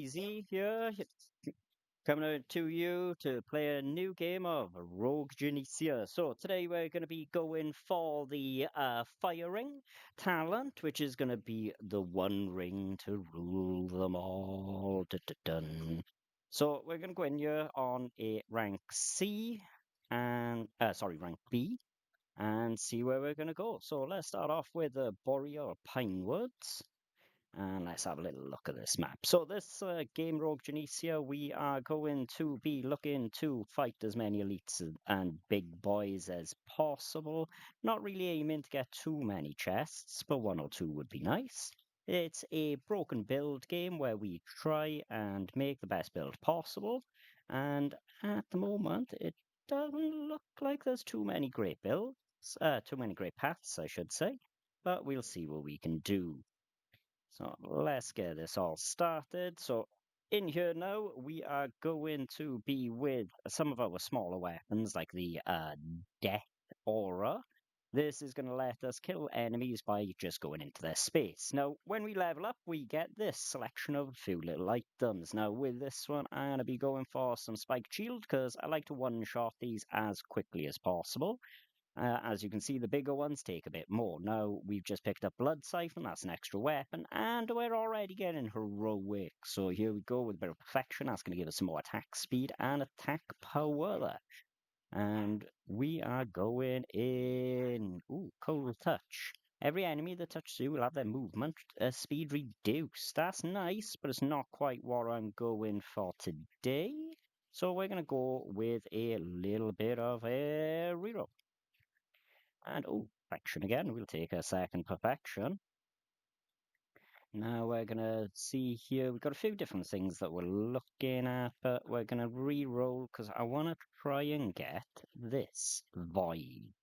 Easy here, coming to you to play a new game of Rogue Genesia. So today we're going to be going for the firing talent, which is going to be the one ring to rule them all. Dun. So we're going to go in here on a rank C and rank B, and see where we're going to go. So let's start off with the Boreal Pine Woods. And let's have a little look at this map. So this game, Rogue Genesia, we are going to be looking to fight as many elites and big boys as possible. Not really aiming to get too many chests, but one or two would be nice. It's a broken build game where we try and make the best build possible. And at the moment, it doesn't look like there's too many great builds, too many great paths, I should say. But we'll see what we can do. So let's get this all started. So in here now, we are going to be with some of our smaller weapons, like the Death Aura. This is going to let us kill enemies by just going into their space. Now, when we level up, we get this selection of a few little items. Now, with this one, I'm going to be going for some Spiked Shield, because I like to one-shot these as quickly as possible. As you can see, the bigger ones take a bit more. Now, we've just picked up Blood Siphon, that's an extra weapon, and we're already getting heroic. So here we go with a bit of perfection. That's going to give us some more attack speed and attack power there. And we are going in. Ooh, Cold Touch. Every enemy that touches you will have their movement speed reduced. That's nice, but it's not quite what I'm going for today. So we're going to go with a little bit of a reroll. And, oh, perfection again. We'll take a second perfection. Now we're going to see here, we've got a few different things that we're looking at, but we're going to re-roll because I want to try and get this Void.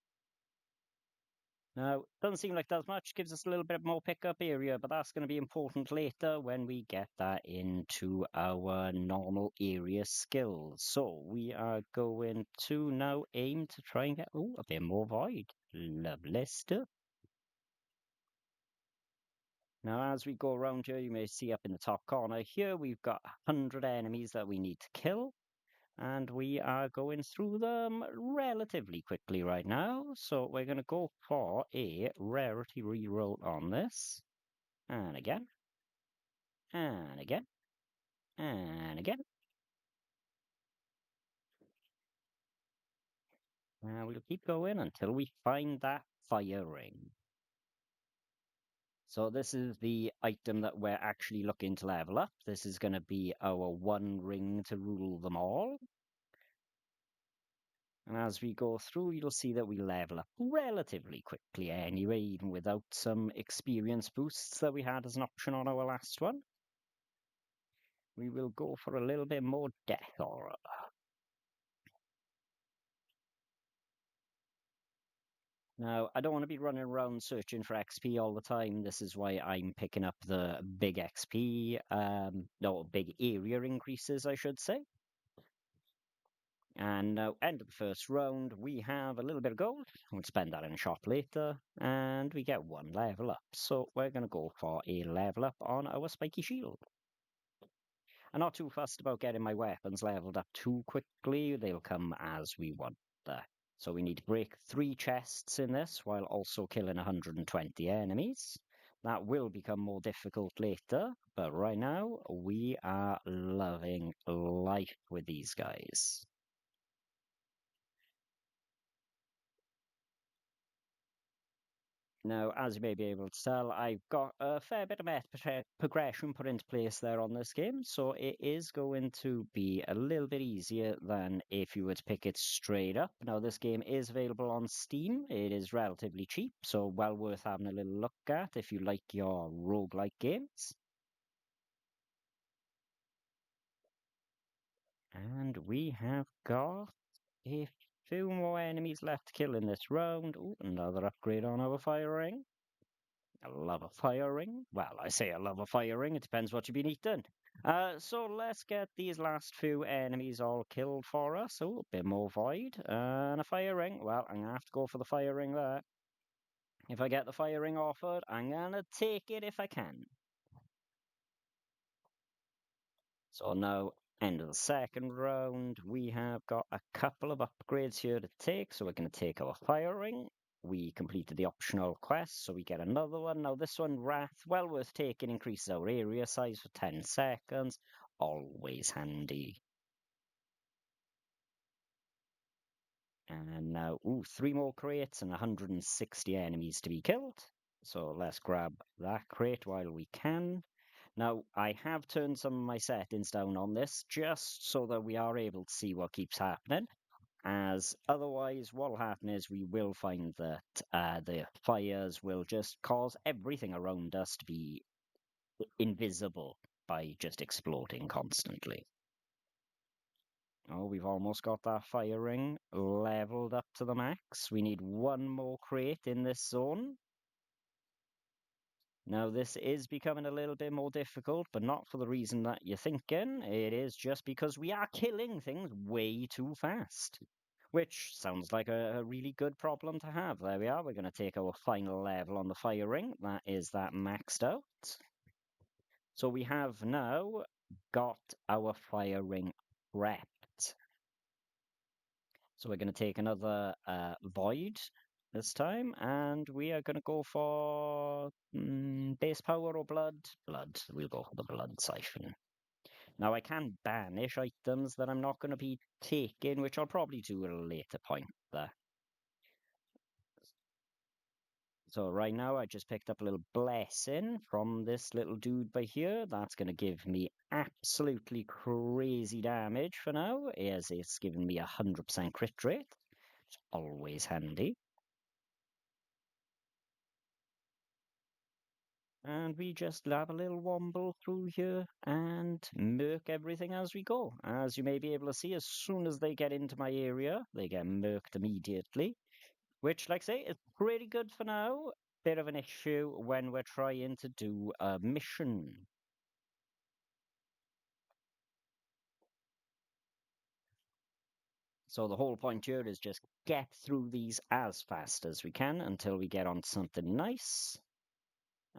Now, doesn't seem like that much, gives us a little bit more pickup area, but that's going to be important later when we get that into our normal area skills. So we are going to now aim to try and get, oh, a bit more Void. Lovely stuff. Now, as we go around here, you may see up in the top corner here, we've got 100 enemies that we need to kill. And we are going through them relatively quickly right now. So we're going to go for a rarity reroll on this. And again. And again. And again. And we'll keep going until we find that fire ring. So this is the item that we're actually looking to level up. This is going to be our one ring to rule them all. And as we go through, you'll see that we level up relatively quickly anyway, even without some experience boosts that we had as an option on our last one. We will go for a little bit more Death Aura. Now, I don't want to be running around searching for XP all the time. This is why I'm picking up the big XP, big area increases, I should say. And now, end of the first round, we have a little bit of gold. We'll spend that in a shop later, and we get one level up. So we're going to go for a level up on our Spiky Shield. I'm not too fussed about getting my weapons leveled up too quickly. They'll come as we want there. So we need to break 3 chests in this, while also killing 120 enemies. That will become more difficult later, but right now, we are loving life with these guys. Now, as you may be able to tell, I've got a fair bit of meta progression put into place there on this game, so it is going to be a little bit easier than if you were to pick it straight up. Now, this game is available on Steam. It is relatively cheap, so well worth having a little look at if you like your roguelike games. And we have got a few more enemies left to kill in this round. Ooh, another upgrade on our fire ring. I love a fire ring. Well, I say I love a fire ring. It depends what you've been eating. So let's get these last few enemies all killed for us. Oh, a bit more Void. And a fire ring. Well, I'm going to have to go for the fire ring there. If I get the fire ring offered, I'm going to take it if I can. So now, end of the second round, we have got a couple of upgrades here to take. So we're going to take our firing. We completed the optional quest, so we get another one. Now this one, Wrath, well worth taking, increases our area size for 10 seconds. Always handy. And now, ooh, 3 more crates and 160 enemies to be killed. So let's grab that crate while we can. Now, I have turned some of my settings down on this just so that we are able to see what keeps happening, as otherwise what will happen is we will find that the fires will just cause everything around us to be invisible by just exploding constantly. Oh, we've almost got that fire ring leveled up to the max. We need one more crate in this zone. Now, this is becoming a little bit more difficult, but not for the reason that you're thinking. It is just because we are killing things way too fast, which sounds like a really good problem to have. There we are. We're going to take our final level on the fire ring. That is that maxed out. So we have now got our fire ring prepped. So we're going to take another void this time, and we are going to go for base power or blood. Blood. We'll go for the blood siphon. Now I can banish items that I'm not going to be taking, which I'll probably do at a later point there. So right now I just picked up a little blessing from this little dude by here. That's going to give me absolutely crazy damage for now, as it's giving me 100% crit rate. It's always handy. And we just have a little womble through here and murk everything as we go. As you may be able to see, as soon as they get into my area, they get murked immediately, which, like I say, is pretty good for now. Bit of an issue when we're trying to do a mission. So the whole point here is just get through these as fast as we can until we get on something nice.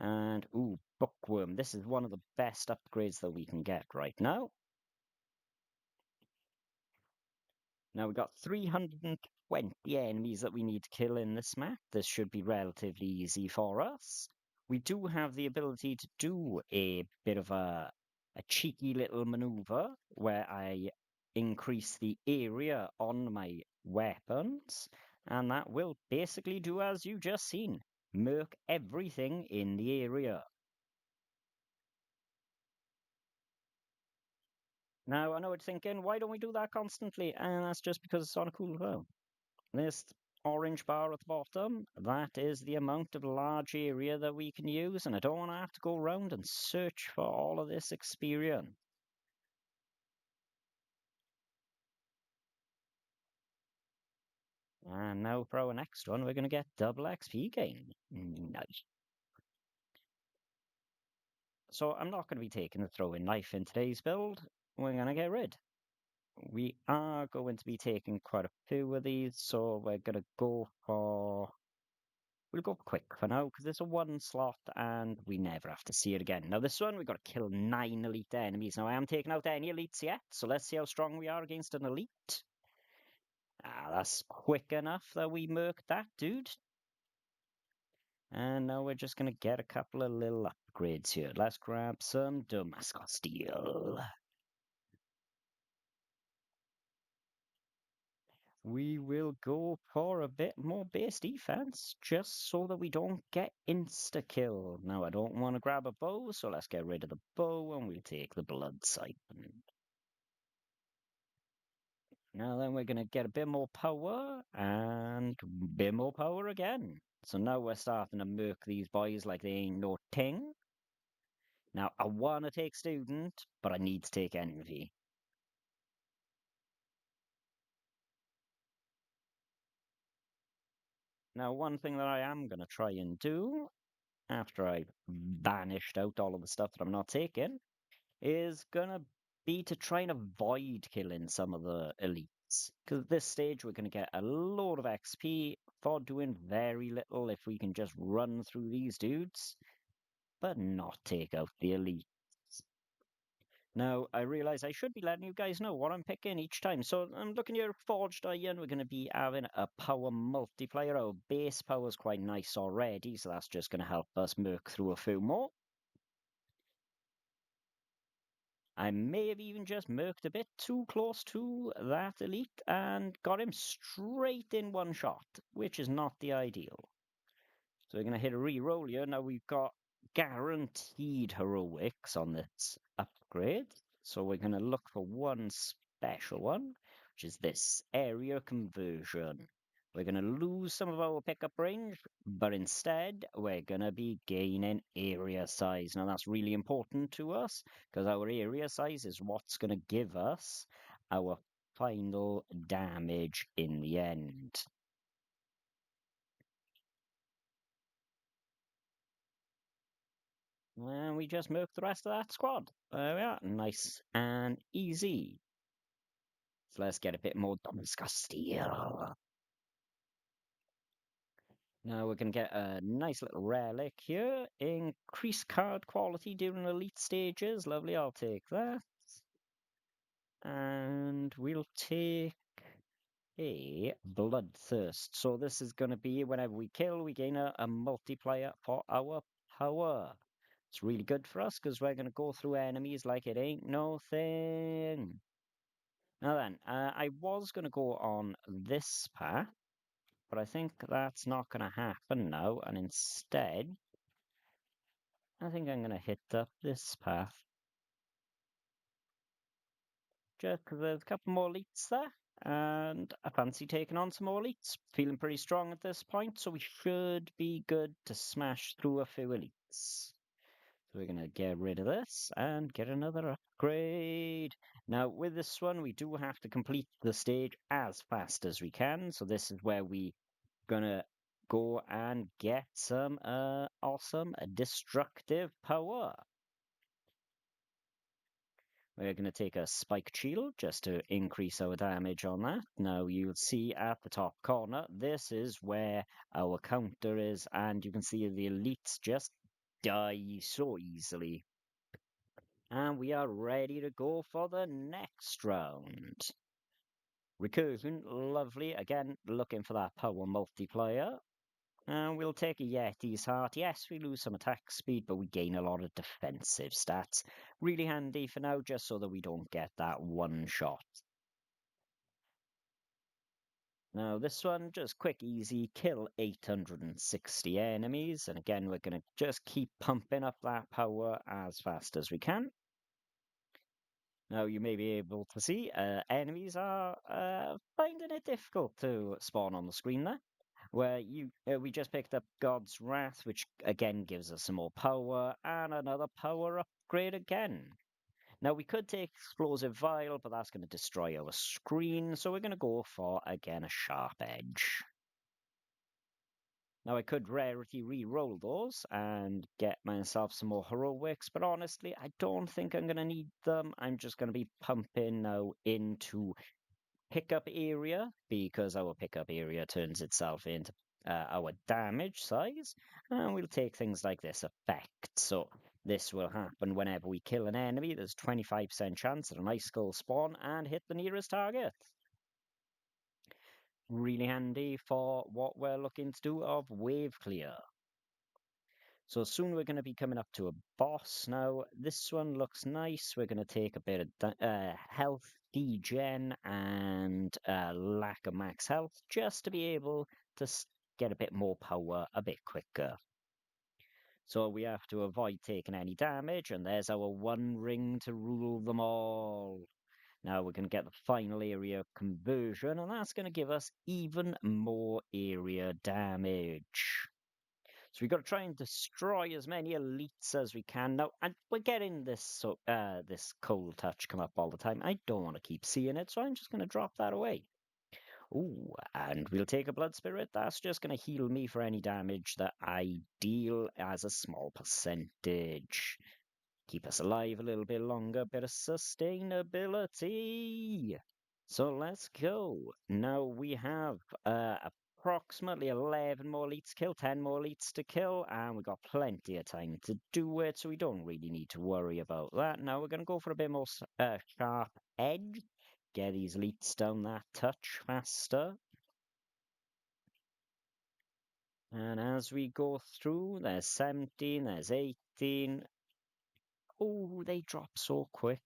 And, ooh, bookworm. This is one of the best upgrades that we can get right now. Now we've got 320 enemies that we need to kill in this map. This should be relatively easy for us. We do have the ability to do a bit of a cheeky little maneuver where I increase the area on my weapons, and that will basically do as you just seen. Murk everything in the area. Now, I know what you're thinking, why don't we do that constantly? And that's just because it's on a cooldown. This orange bar at the bottom, that is the amount of large area that we can use, and I don't want to have to go around and search for all of this experience. And now for our next one, we're going to get double XP gain. Nice. So I'm not going to be taking the throwing knife in today's build. We're going to get rid. We are going to be taking quite a few of these, so we're going to go for... We'll go quick for now, because it's a one slot, and we never have to see it again. Now, this one, we've got to kill 9 elite enemies. Now, I haven't taken out any elites yet, so let's see how strong we are against an elite. Ah, that's quick enough that we murked that dude. And now we're just going to get a couple of little upgrades here. Let's grab some Damascus steel. We will go for a bit more base defense, just so that we don't get insta-kill. Now, I don't want to grab a bow, so let's get rid of the bow, and we'll take the blood siphon. Now then, we're going to get a bit more power, and a bit more power again. So now we're starting to murk these boys like they ain't no ting. Now, I want to take student, but I need to take envy. Now, one thing that I am going to try and do, after I've banished out all of the stuff that I'm not taking, is going to be to try and avoid killing some of the elites. Because at this stage, we're going to get a load of XP for doing very little if we can just run through these dudes, but not take out the elites. Now, I realize I should be letting you guys know what I'm picking each time. So I'm looking here at Forged Iron. We're going to be having a power multiplier. Our base power is quite nice already, so that's just going to help us murk through a few more. I may have even just murked a bit too close to that elite and got him straight in one shot, which is not the ideal. So we're going to hit a re-roll here. Now we've got guaranteed heroics on this upgrade. So we're going to look for one special one, which is this area conversion. We're going to lose some of our pickup range, but instead we're going to be gaining area size. Now that's really important to us because our area size is what's going to give us our final damage in the end. And we just murked the rest of that squad. There we are. Nice and easy. So let's get a bit more Damascus steel. Now we're going to get a nice little relic here. Increase card quality during elite stages. Lovely, I'll take that. And we'll take a bloodthirst. So this is going to be whenever we kill, we gain a multiplier for our power. It's really good for us because we're going to go through enemies like it ain't no thing. Now then, I was going to go on this path, but I think that's not going to happen now. And instead, I think I'm going to hit up this path. Just because there's a couple more elites there. And I fancy taking on some more elites. Feeling pretty strong at this point, so we should be good to smash through a few elites. So we're going to get rid of this and get another upgrade. Now, with this one, we do have to complete the stage as fast as we can. So this is where we going to go and get some awesome destructive power. We're going to take a spiked shield just to increase our damage on that. Now you'll see at the top corner, this is where our counter is, and you can see the elites just die so easily. And we are ready to go for the next round. Recursion, lovely. Again, looking for that power multiplier. And we'll take a Yeti's Heart. Yes, we lose some attack speed, but we gain a lot of defensive stats. Really handy for now, just so that we don't get that one shot. Now, this one, just quick, easy, kill 860 enemies. And again, we're going to just keep pumping up that power as fast as we can. Now, you may be able to see enemies are finding it difficult to spawn on the screen there. Where we just picked up God's Wrath, which again gives us some more power, and another power upgrade again. Now, we could take Explosive Vial, but that's going to destroy our screen, so we're going to go for, again, a Sharp Edge. Now, I could rarity re-roll those and get myself some more heroics, but honestly, I don't think I'm going to need them. I'm just going to be pumping now into pickup area, because our pickup area turns itself into our damage size, and we'll take things like this effect. So this will happen whenever we kill an enemy. There's 25% chance that an ice skull spawn and hit the nearest target. Really handy for what we're looking to do of wave clear. So soon we're going to be coming up to a boss. Now, this one looks nice. We're going to take a bit of health degen and lack of max health just to be able to get a bit more power a bit quicker. So we have to avoid taking any damage, and there's our one ring to rule them all. Now we're going to get the final area conversion, and that's going to give us even more area damage. So we've got to try and destroy as many elites as we can now. And we're getting this this cold touch come up all the time. I don't want to keep seeing it, so I'm just going to drop that away. Ooh, and we'll take a blood spirit. That's just going to heal me for any damage that I deal as a small percentage. Keep us alive a little bit longer, bit of sustainability. So let's go. Now we have a approximately 11 more elites to kill, 10 more elites to kill, and we've got plenty of time to do it, so we don't really need to worry about that. Now we're going to go for a bit more sharp edge, get these elites down that touch faster. And as we go through, there's 17, there's 18. Oh, they drop so quick.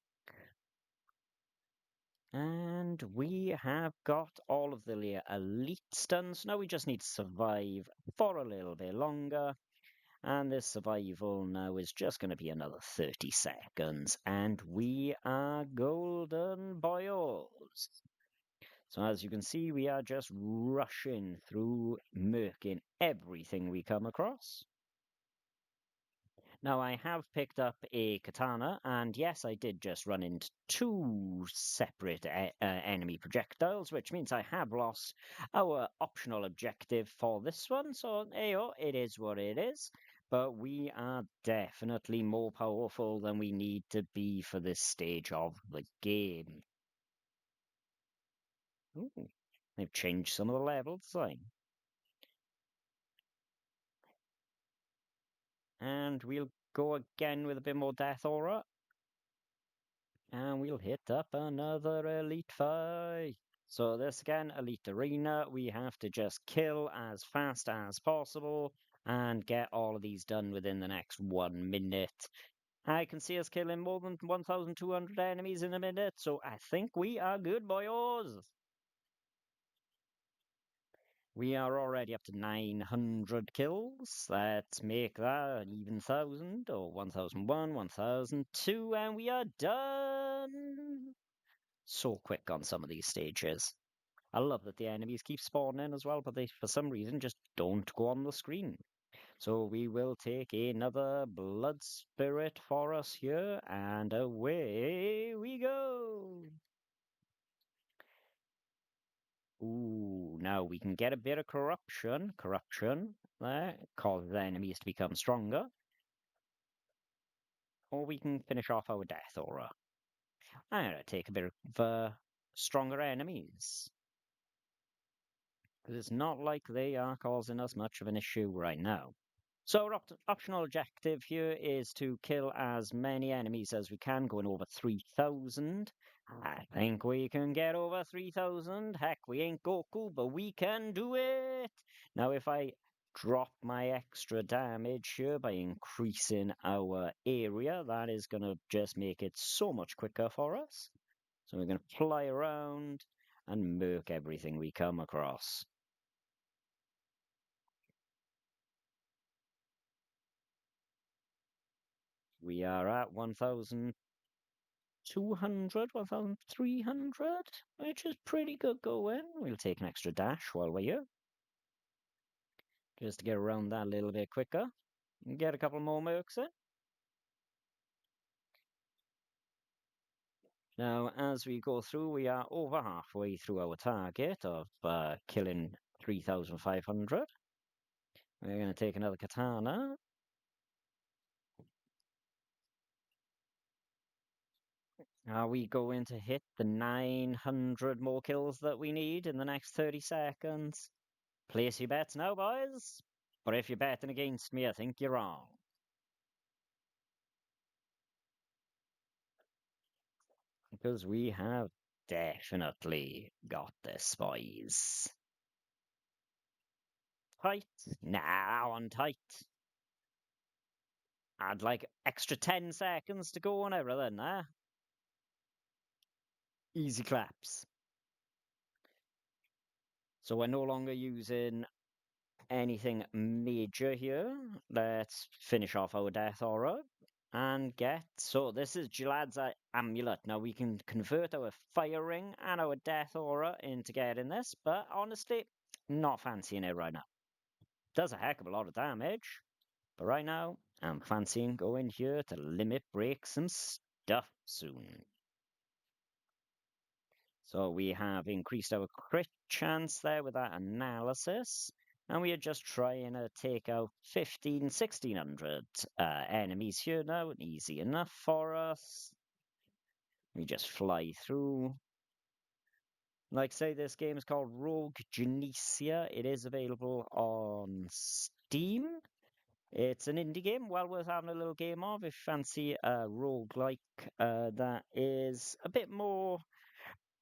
And we have got all of the elites done, so now we just need to survive for a little bit longer. And this survival now is just going to be another 30 seconds. And we are golden boys. So as you can see, we are just rushing through, murking everything we come across. Now, I have picked up a katana, and yes, I did just run into two separate enemy projectiles, which means I have lost our optional objective for this one. So, ayo, it is what it is. But we are definitely more powerful than we need to be for this stage of the game. Ooh, they've changed some of the level design. And we'll go again with a bit more death aura. And we'll hit up another elite fight. So this again, elite arena, we have to just kill as fast as possible and get all of these done within the next 1 minute. I can see us killing more than 1,200 enemies in a minute, so I think we are good, boys. We are already up to 900 kills. Let's make that an even 1,000 or 1,001, 1,002, and we are done. So quick on some of these stages. I love that the enemies keep spawning as well, but they, for some reason, just don't go on the screen. So we will take another blood spirit for us here, and away we go. Ooh, now we can get a bit of corruption. Corruption there causes enemies to become stronger. Or we can finish off our death aura. I'm going to take a bit of stronger enemies. Because it's not like they are causing us much of an issue right now. So our optional objective here is to kill as many enemies as we can, going over 3,000. I think we can get over 3,000. Heck, we ain't Goku, but we can do it! Now, if I drop my extra damage here by increasing our area, that is going to just make it so much quicker for us. So we're going to fly around and murk everything we come across. We are at 1,200, 1,300, which is pretty good going. We'll take an extra dash while we're here, just to get around that a little bit quicker. Get a couple more mercs in. Now, as we go through, we are over halfway through our target of killing 3,500. We're going to take another katana. Are we going to hit the 900 more kills that we need in the next 30 seconds? Place your bets now, boys. But if you're betting against me, I think you're wrong. Because we have definitely got this, boys. Tight? Nah, on tight. I'd like extra 10 seconds to go on everything, eh? Easy claps. So we're no longer using anything major here. Let's finish off our death aura and get... So this is Gilad's amulet. Now we can convert our fire ring and our death aura into getting this, but honestly, not fancying it right now. Does a heck of a lot of damage, but right now, I'm fancying going here to limit break some stuff soon. So we have increased our crit chance there with that analysis. And we are just trying to take out 1,600 enemies here now. Easy enough for us. We just fly through. Like say, this game is called Rogue Genesia. It is available on Steam. It's an indie game, well worth having a little game of if you fancy a roguelike that is a bit more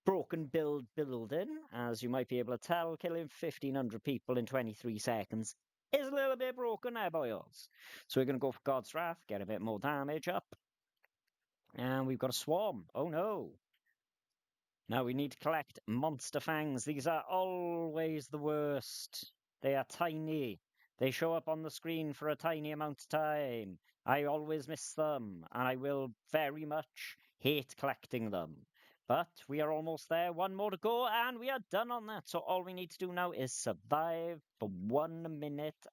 broken building, as you might be able to tell. Killing 1,500 people in 23 seconds is a little bit broken there, boys. So we're going to go for God's Wrath, get a bit more damage up. And we've got a swarm. Oh no. Now we need to collect monster fangs. These are always the worst. They are tiny. They show up on the screen for a tiny amount of time. I always miss them, and I will very much hate collecting them. But we are almost there. One more to go, and we are done on that. So all we need to do now is survive for 1 minute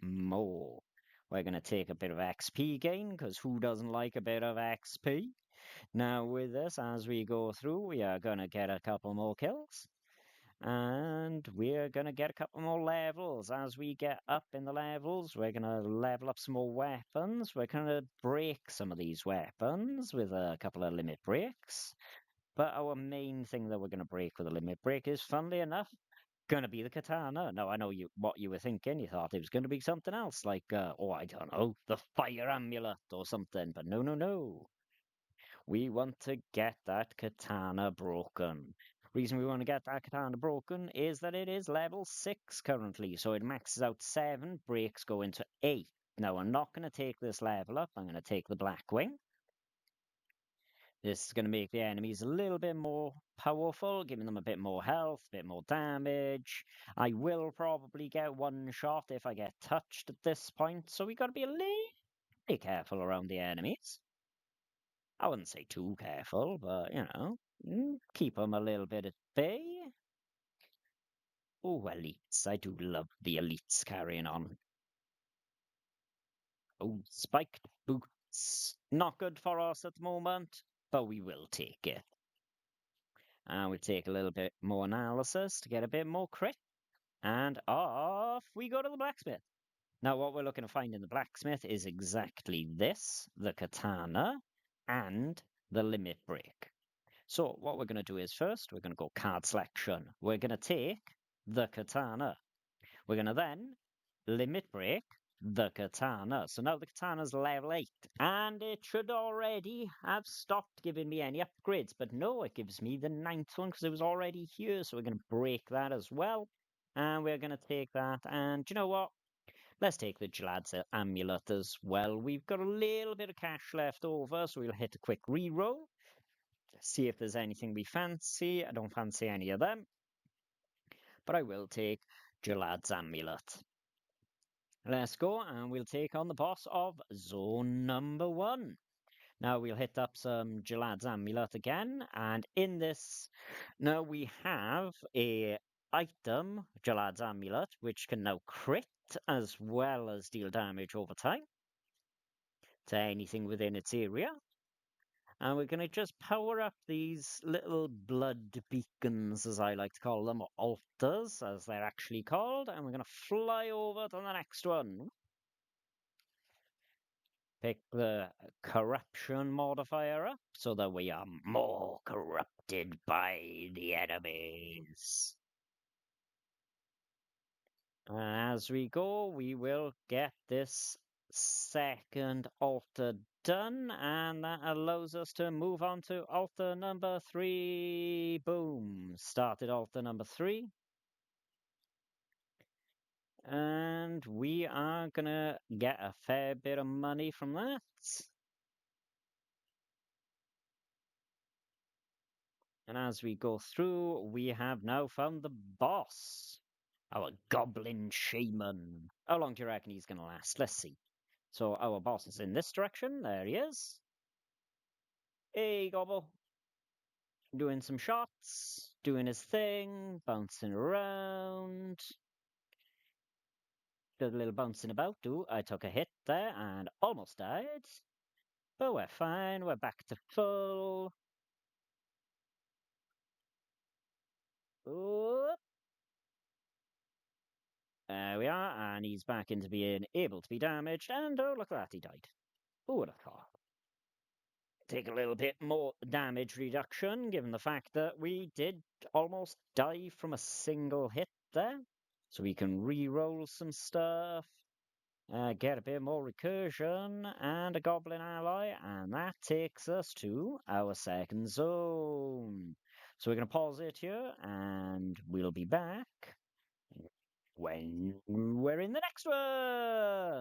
more. We're going to take a bit of XP gain, because who doesn't like a bit of XP? Now, with this, as we go through, we are going to get a couple more kills. And we're going to get a couple more levels. As we get up in the levels, we're going to level up some more weapons. We're going to break some of these weapons with a couple of limit breaks. But our main thing that we're going to break with a limit break is, funnily enough, going to be the katana. Now, I know what you were thinking. You thought it was going to be something else, like, oh, I don't know, the fire amulet or something. But no, no, no. We want to get that katana broken. Reason we want to get that katana broken is that it is level 6 currently, so it maxes out 7, breaks go into 8. Now, I'm not going to take this level up. I'm going to take the Blackwing. This is going to make the enemies a little bit more powerful, giving them a bit more health, a bit more damage. I will probably get one shot if I get touched at this point, so we got to be a little bit careful around the enemies. I wouldn't say too careful, but, keep them a little bit at bay. Oh, elites. I do love the elites carrying on. Oh, spiked boots. Not good for us at the moment, but we will take it. And we'll take a little bit more analysis to get a bit more crit. And off we go to the blacksmith. Now, what we're looking to find in the blacksmith is exactly this, the katana, and the limit break. So what we're going to do is, first, we're going to go card selection. We're going to take the katana. We're going to then limit break the katana. So now the katana's level 8. And it should already have stopped giving me any upgrades. But no, it gives me the 9th one because it was already here. So we're going to break that as well. And we're going to take that. And you know what? Let's take the Gelad's amulet as well. We've got a little bit of cash left over. So we'll hit a quick reroll. See if there's anything we fancy. I don't fancy any of them. But I will take Gelad's amulet. Let's go, and we'll take on the boss of zone number 1. Now we'll hit up some Gelad's amulet again, and in this, now we have a item, Gelad's amulet, which can now crit as well as deal damage over time to anything within its area. And we're going to just power up these little blood beacons, as I like to call them, or altars, as they're actually called. And we're going to fly over to the next one. Pick the corruption modifier up, so that we are more corrupted by the enemies. And as we go, we will get this second altar done, and that allows us to move on to altar number 3. Boom. Started altar number 3. And we are gonna get a fair bit of money from that. And as we go through, we have now found the boss. Our goblin shaman. How long do you reckon he's gonna last? Let's see. So our boss is in this direction. There he is. Hey, Gobble. Doing some shots, doing his thing, bouncing around. Did a little bouncing about. Ooh, I took a hit there and almost died. But we're fine. We're back to full. Ooh. There we are, and he's back into being able to be damaged. And oh, look at that, he died. Who would have thought? Take a little bit more damage reduction, given the fact that we did almost die from a single hit there. So we can re-roll some stuff, get a bit more recursion, and a goblin ally, and that takes us to our second zone. So we're going to pause it here, and we'll be back when we're in the next one.